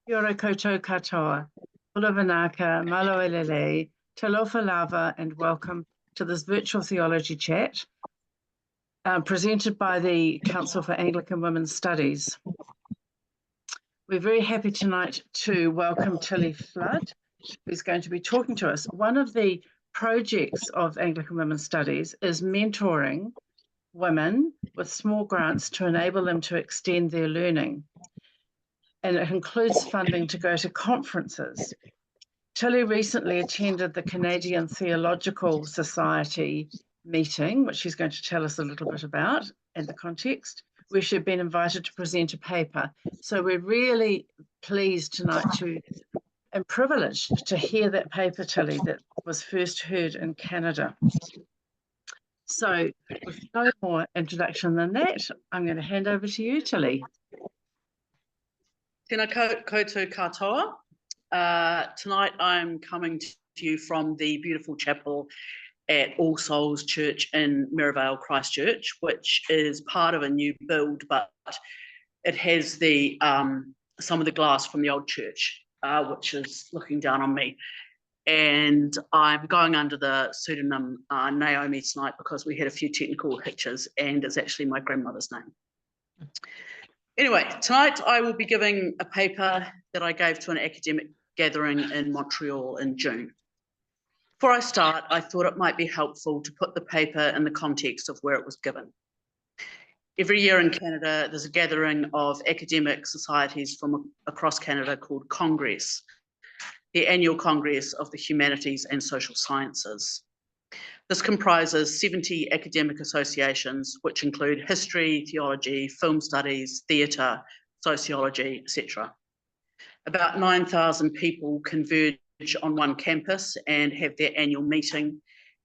Kia ora koutou katoa, Pulavanaka, Maloelele, Talofa Lava, and welcome to this virtual theology chat presented by the Council for Anglican Women's Studies. We're very happy tonight to welcome Tilly Flood, who's going to be talking to us. One of the projects of Anglican Women's Studies is mentoring women with small grants to enable them to extend their learning. And it includes funding to go to conferences. Tilly recently attended the Canadian Theological Society meeting, which she's going to tell us a little bit about and the context, where she'd been invited to present a paper. So we're really pleased tonight and privileged to hear that paper, Tilly, that was first heard in Canada. So with no more introduction than that, I'm going to hand over to you, Tilly. Tēnā koutou katoa. Tonight I'm coming to you from the beautiful chapel at All Souls Church in Maryvale, Christchurch, which is part of a new build, but it has the some of the glass from the old church, which is looking down on me. And I'm going under the pseudonym Naomi tonight because we had a few technical hitches, and it's actually my grandmother's name. Anyway, tonight I will be giving a paper that I gave to an academic gathering in Montreal in June. Before I start, I thought it might be helpful to put the paper in the context of where it was given. Every year in Canada, there's a gathering of academic societies from across Canada called Congress, the annual Congress of the Humanities and Social Sciences. This comprises 70 academic associations, which include history, theology, film studies, theatre, sociology, etc. About 9,000 people converge on one campus and have their annual meeting,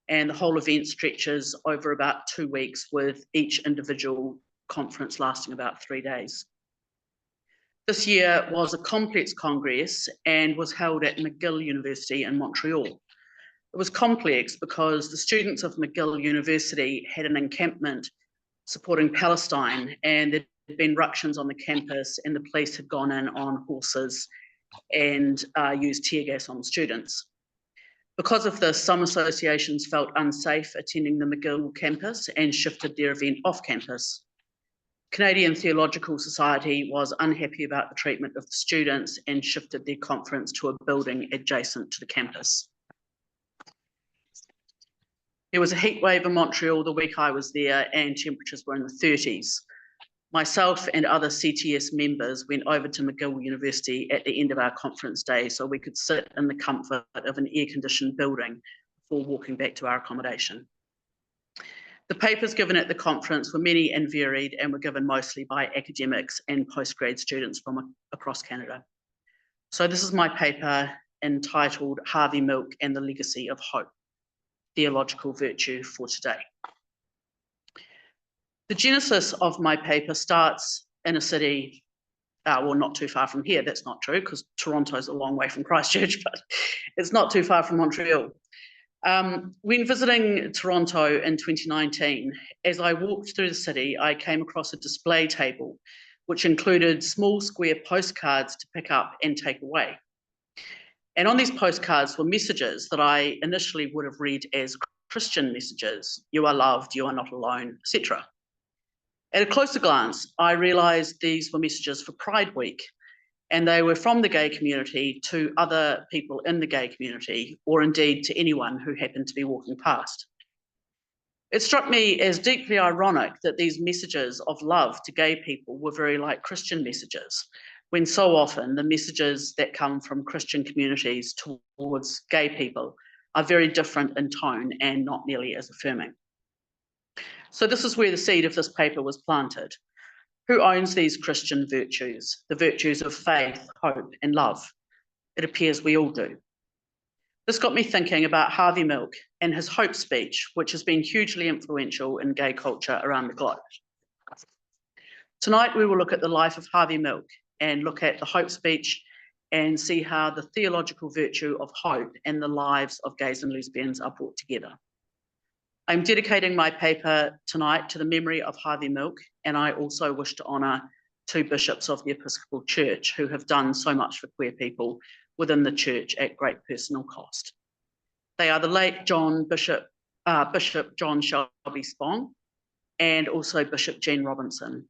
and the whole event stretches over about 2 weeks, with each individual conference lasting about 3 days. This year was a complex congress and was held at McGill University in Montreal. It was complex because the students of McGill University had an encampment supporting Palestine, and there had been ructions on the campus, and the police had gone in on horses and used tear gas on the students. Because of this, some associations felt unsafe attending the McGill campus and shifted their event off campus. Canadian Theological Society was unhappy about the treatment of the students and shifted their conference to a building adjacent to the campus. There was a heat wave in Montreal the week I was there, and temperatures were in the 30s. Myself and other CTS members went over to McGill University at the end of our conference day so we could sit in the comfort of an air-conditioned building before walking back to our accommodation. The papers given at the conference were many and varied, and were given mostly by academics and postgrad students from across Canada. So this is my paper entitled Harvey Milk and the Legacy of Hope, Theological Virtue for Today. The genesis of my paper starts in a city, well, not too far from here. That's not true because Toronto's a long way from Christchurch, but it's not too far from Montreal. When visiting Toronto in 2019, as I walked through the city, I came across a display table which included small square postcards to pick up and take away. And on these postcards were messages that I initially would have read as Christian messages: you are loved, you are not alone, etc. At a closer glance, I realised these were messages for Pride Week, and they were from the gay community to other people in the gay community, or indeed to anyone who happened to be walking past. It struck me as deeply ironic that these messages of love to gay people were very like Christian messages, when so often the messages that come from Christian communities towards gay people are very different in tone and not nearly as affirming. So this is where the seed of this paper was planted. Who owns these Christian virtues, the virtues of faith, hope, and love? It appears we all do. This got me thinking about Harvey Milk and his hope speech, which has been hugely influential in gay culture around the globe. Tonight we will look at the life of Harvey Milk and look at the hope speech and see how the theological virtue of hope and the lives of gays and lesbians are brought together. I'm dedicating my paper tonight to the memory of Harvey Milk, and I also wish to honour two bishops of the Episcopal Church who have done so much for queer people within the church at great personal cost. They are the late Bishop John Shelby Spong and also Bishop Jean Robinson.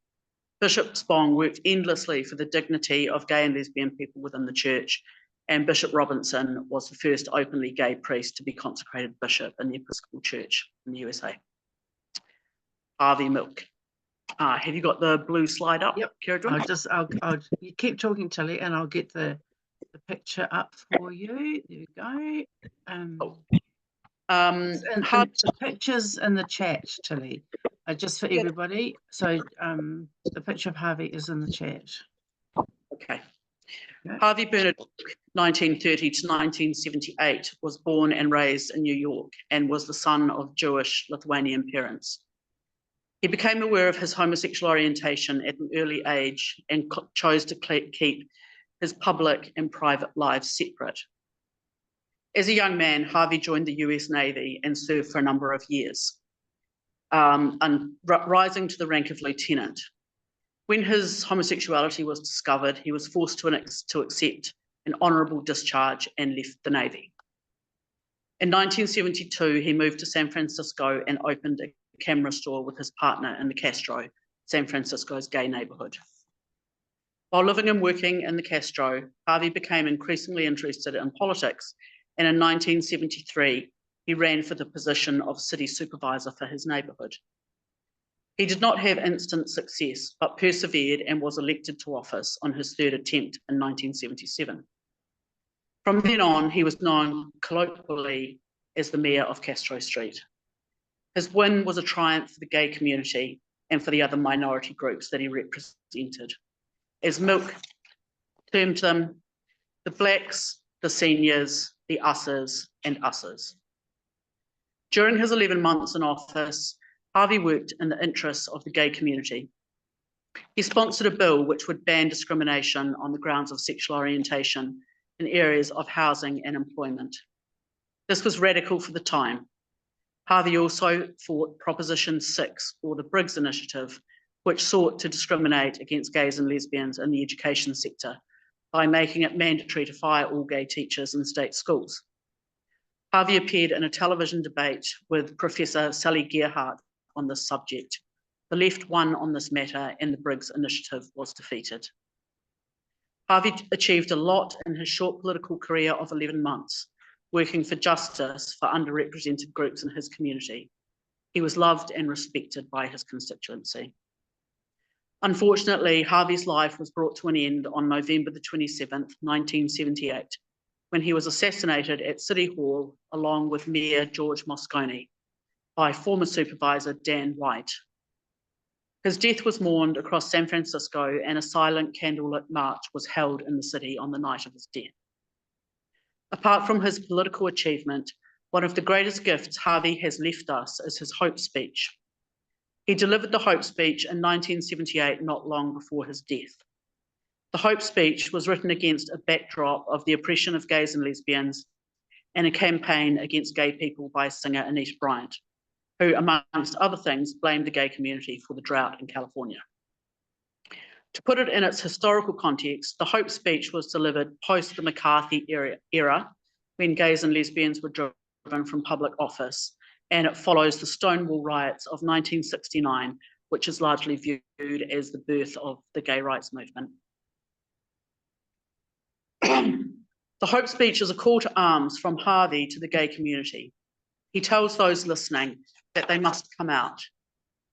Bishop Spong worked endlessly for the dignity of gay and lesbian people within the church, and Bishop Robinson was the first openly gay priest to be consecrated bishop in the Episcopal Church in the USA. Harvey Milk. Have you got the blue slide up? Yep. I'll you keep talking, Tilly, and I'll get the picture up for you. There you go. The pictures in the chat, Tilly, are just for everybody. So the picture of Harvey is in the chat. Okay. Harvey Bernard, 1930 to 1978, was born and raised in New York and was the son of Jewish Lithuanian parents. He became aware of his homosexual orientation at an early age and chose to keep his public and private lives separate. As a young man, Harvey joined the US Navy and served for a number of years, and rising to the rank of lieutenant. When his homosexuality was discovered, he was forced to accept an honourable discharge and left the Navy. In 1972, he moved to San Francisco and opened a camera store with his partner in the Castro, San Francisco's gay neighbourhood. While living and working in the Castro, Harvey became increasingly interested in politics, and in 1973, he ran for the position of city supervisor for his neighbourhood. He did not have instant success, but persevered and was elected to office on his third attempt in 1977. From then on, he was known colloquially as the mayor of Castro Street. His win was a triumph for the gay community and for the other minority groups that he represented. As Milk termed them, the blacks, the seniors, the usses, and usses. During his 11 months in office, Harvey worked in the interests of the gay community. He sponsored a bill which would ban discrimination on the grounds of sexual orientation in areas of housing and employment. This was radical for the time. Harvey also fought Proposition 6, or the Briggs Initiative, which sought to discriminate against gays and lesbians in the education sector by making it mandatory to fire all gay teachers in state schools. Harvey appeared in a television debate with Professor Sally Gerhardt on this subject. The left won on this matter and the Briggs Initiative was defeated. Harvey achieved a lot in his short political career of 11 months, working for justice for underrepresented groups in his community. He was loved and respected by his constituency. Unfortunately, Harvey's life was brought to an end on November the 27th, 1978, when he was assassinated at City Hall along with Mayor George Moscone by former supervisor Dan White. His death was mourned across San Francisco and a silent candlelit march was held in the city on the night of his death. Apart from his political achievement, one of the greatest gifts Harvey has left us is his hope speech. He delivered the hope speech in 1978, not long before his death. The hope speech was written against a backdrop of the oppression of gays and lesbians and a campaign against gay people by singer Anita Bryant, who, amongst other things, blamed the gay community for the drought in California. To put it in its historical context, the Hope speech was delivered post the McCarthy era, when gays and lesbians were driven from public office, and it follows the Stonewall riots of 1969, which is largely viewed as the birth of the gay rights movement. The Hope speech is a call to arms from Harvey to the gay community. He tells those listening that they must come out.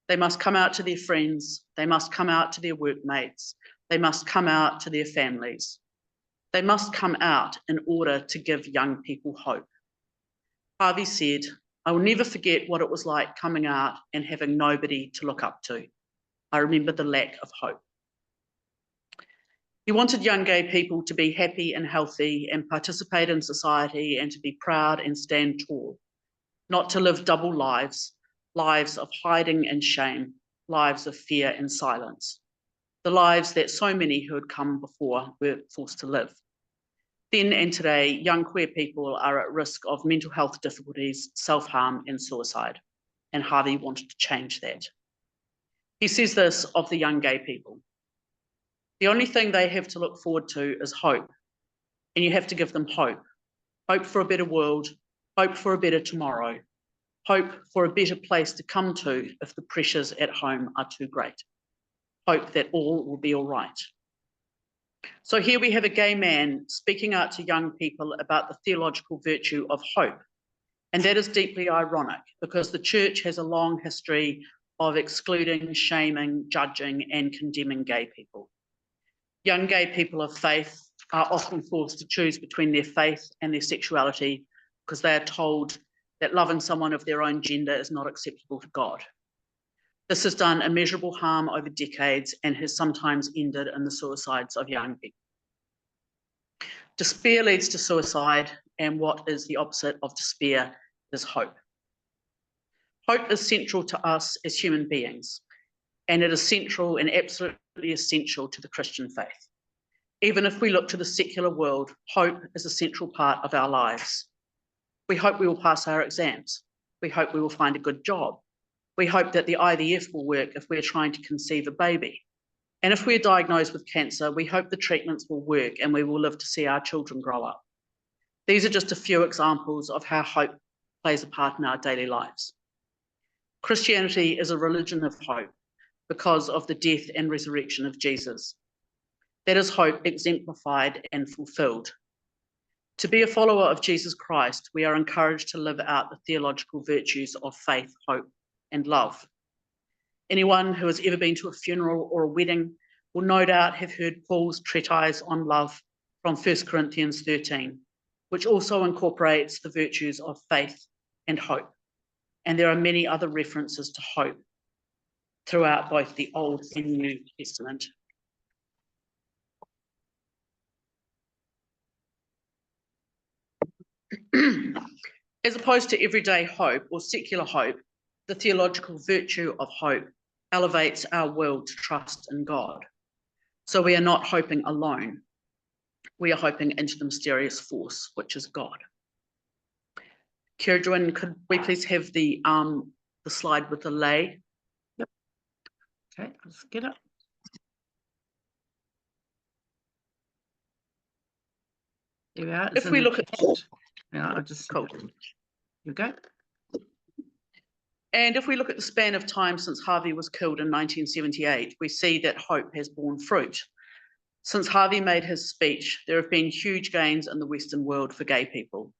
They must come out to their friends. They must come out to their workmates. They must come out to their families. They must come out in order to give young people hope. Harvey said, "I will never forget what it was like coming out and having nobody to look up to. I remember the lack of hope." He wanted young gay people to be happy and healthy and participate in society and to be proud and stand tall, not to live double lives, lives of hiding and shame, lives of fear and silence, the lives that so many who had come before were forced to live. Then and today, young queer people are at risk of mental health difficulties, self-harm and suicide, and Harvey wanted to change that. He says this of the young gay people: The only thing they have to look forward to is hope. And you have to give them hope. Hope for a better world, hope for a better tomorrow, hope for a better place to come to if the pressures at home are too great. Hope that all will be all right. So here we have a gay man speaking out to young people about the theological virtue of hope. And that is deeply ironic because the church has a long history of excluding, shaming, judging, and condemning gay people. Young gay people of faith are often forced to choose between their faith and their sexuality because they are told that loving someone of their own gender is not acceptable to God. This has done immeasurable harm over decades and has sometimes ended in the suicides of young people. Despair leads to suicide, and what is the opposite of despair is hope. Hope is central to us as human beings, and it is central and absolutely essential to the Christian faith. Even if we look to the secular world, hope is a central part of our lives. We hope we will pass our exams. We hope we will find a good job. We hope that the IVF will work if we're trying to conceive a baby. And if we're diagnosed with cancer, we hope the treatments will work and we will live to see our children grow up. These are just a few examples of how hope plays a part in our daily lives. Christianity is a religion of hope because of the death and resurrection of Jesus. That is hope exemplified and fulfilled. To be a follower of Jesus Christ, we are encouraged to live out the theological virtues of faith, hope, and love. Anyone who has ever been to a funeral or a wedding will no doubt have heard Paul's treatise on love from 1 Corinthians 13, which also incorporates the virtues of faith and hope. And there are many other references to hope throughout both the Old and New Testament. As opposed to everyday hope or secular hope, the theological virtue of hope elevates our will to trust in God. So we are not hoping alone. We are hoping into the mysterious force, which is God. Kieran, could we please have the slide with the lay? Yep. Okay, let's get it. Here we are. If we look at... Yeah, I'll just... Cool. Here we go. And if we look at the span of time since Harvey was killed in 1978, we see that hope has borne fruit. Since Harvey made his speech, there have been huge gains in the Western world for gay people.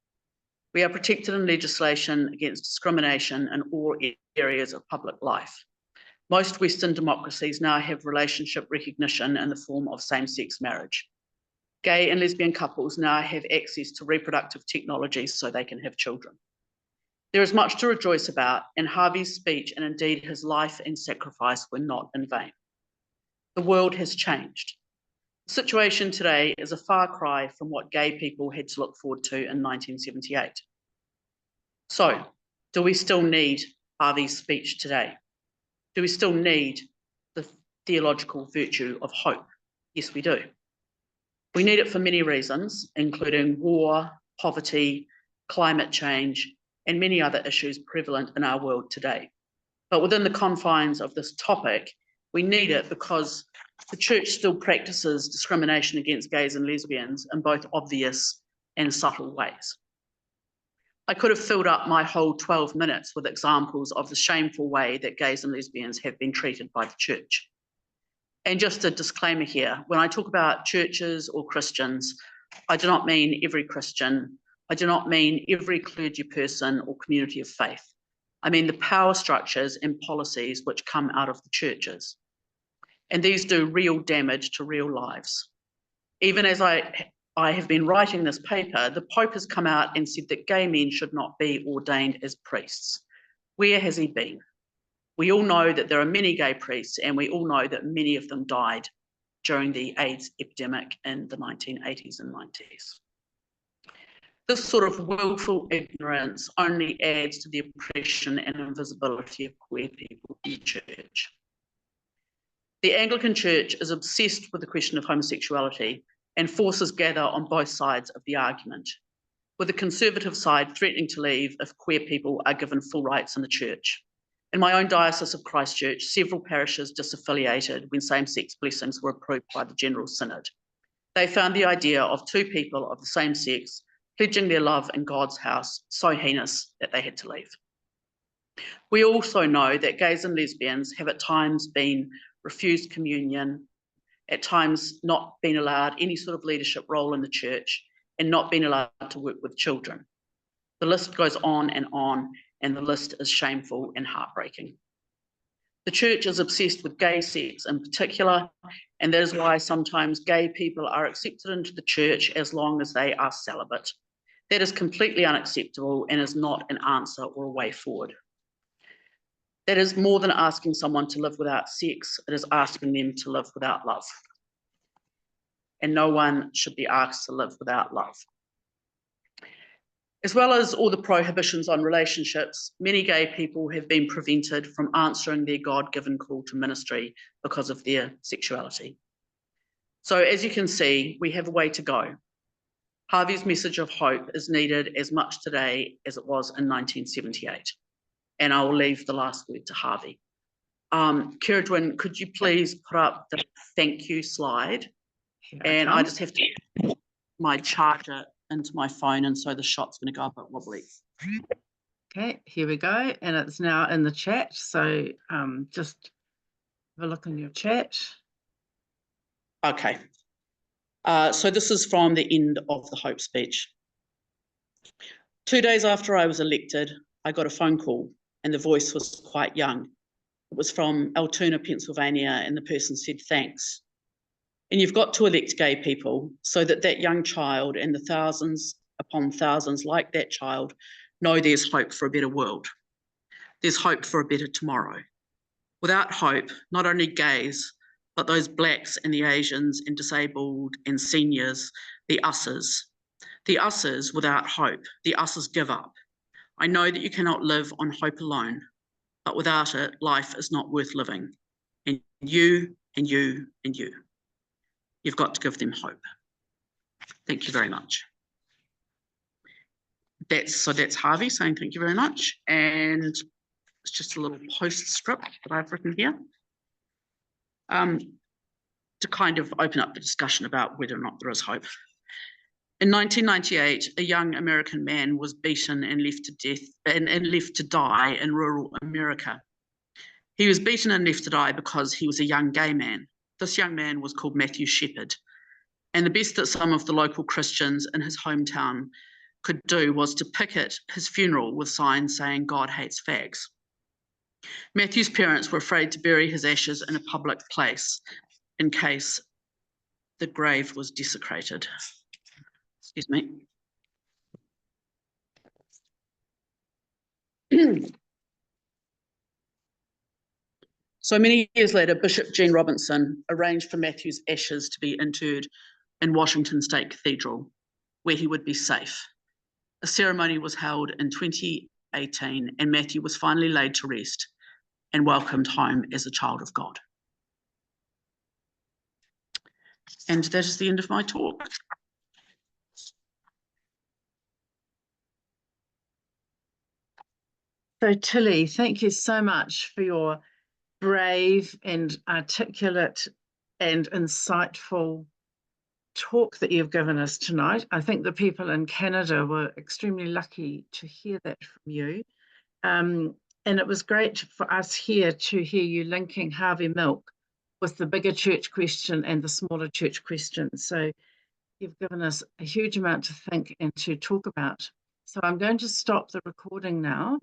We are protected in legislation against discrimination in all areas of public life. Most Western democracies now have relationship recognition in the form of same-sex marriage. Gay and lesbian couples now have access to reproductive technologies so they can have children. There is much to rejoice about, and Harvey's speech and indeed his life and sacrifice were not in vain. The world has changed. The situation today is a far cry from what gay people had to look forward to in 1978. So, do we still need Harvey's speech today? Do we still need the theological virtue of hope? Yes, we do. We need it for many reasons, including war, poverty, climate change, and many other issues prevalent in our world today. But within the confines of this topic, we need it because the church still practices discrimination against gays and lesbians in both obvious and subtle ways. I could have filled up my whole 12 minutes with examples of the shameful way that gays and lesbians have been treated by the church. And just a disclaimer here, when I talk about churches or Christians, I do not mean every Christian. I do not mean every clergy person or community of faith. I mean the power structures and policies which come out of the churches. And these do real damage to real lives. Even as I have been writing this paper, the Pope has come out and said that gay men should not be ordained as priests. Where has he been? We all know that there are many gay priests, and we all know that many of them died during the AIDS epidemic in the 1980s and 90s. This sort of willful ignorance only adds to the oppression and invisibility of queer people in the church. The Anglican Church is obsessed with the question of homosexuality, and forces gather on both sides of the argument, with the conservative side threatening to leave if queer people are given full rights in the church, In my own diocese of Christchurch, several parishes disaffiliated when same-sex blessings were approved by the General Synod. They found the idea of two people of the same sex pledging their love in God's house so heinous that they had to leave. We also know that gays and lesbians have at times been refused communion, at times not been allowed any sort of leadership role in the church, and not been allowed to work with children. The list goes on, and the list is shameful and heartbreaking. The church is obsessed with gay sex in particular, and that is why sometimes gay people are accepted into the church as long as they are celibate. That is completely unacceptable and is not an answer or a way forward. That is more than asking someone to live without sex, it is asking them to live without love. And no one should be asked to live without love. As well as all the prohibitions on relationships, many gay people have been prevented from answering their God-given call to ministry because of their sexuality. So as you can see, we have a way to go. Harvey's message of hope is needed as much today as it was in 1978. And I will leave the last word to Harvey. Kiradwin, could you please put up the thank you slide? And I just have to put my charger into my phone, and so the shot's going to go a bit wobbly. Okay, here we go, and it's now in the chat, so just have a look in your chat. Okay, so this is from the end of the Hope speech. 2 days after I was elected, I got a phone call, and the voice was quite young. It was from Altoona, Pennsylvania, and the person said, thanks. And you've got to elect gay people so that that young child and the thousands upon thousands like that child know there's hope for a better world. There's hope for a better tomorrow. Without hope, not only gays, but those blacks and the Asians and disabled and seniors, the us's without hope, the us's give up. I know that you cannot live on hope alone, but without it, life is not worth living. And you, and you, and you. You've got to give them hope. Thank you very much. That's Harvey saying thank you very much. And it's just a little postscript that I've written here to kind of open up the discussion about whether or not there is hope. In 1998, a young American man was beaten and left to death and left to die in rural America. He was beaten and left to die because he was a young gay man. This young man was called Matthew Shepard. And the best that some of the local Christians in his hometown could do was to picket his funeral with signs saying God hates fags. Matthew's parents were afraid to bury his ashes in a public place in case the grave was desecrated. Excuse me. So many years later, Bishop Gene Robinson arranged for Matthew's ashes to be interred in Washington State Cathedral, where he would be safe. A ceremony was held in 2018, and Matthew was finally laid to rest and welcomed home as a child of God. And that is the end of my talk. So Tilly, thank you so much for your brave and articulate and insightful talk that you've given us tonight. I think the people in Canada were extremely lucky to hear that from you. And it was great for us here to hear you linking Harvey Milk with the bigger church question and the smaller church question. So you've given us a huge amount to think and to talk about. So I'm going to stop the recording now.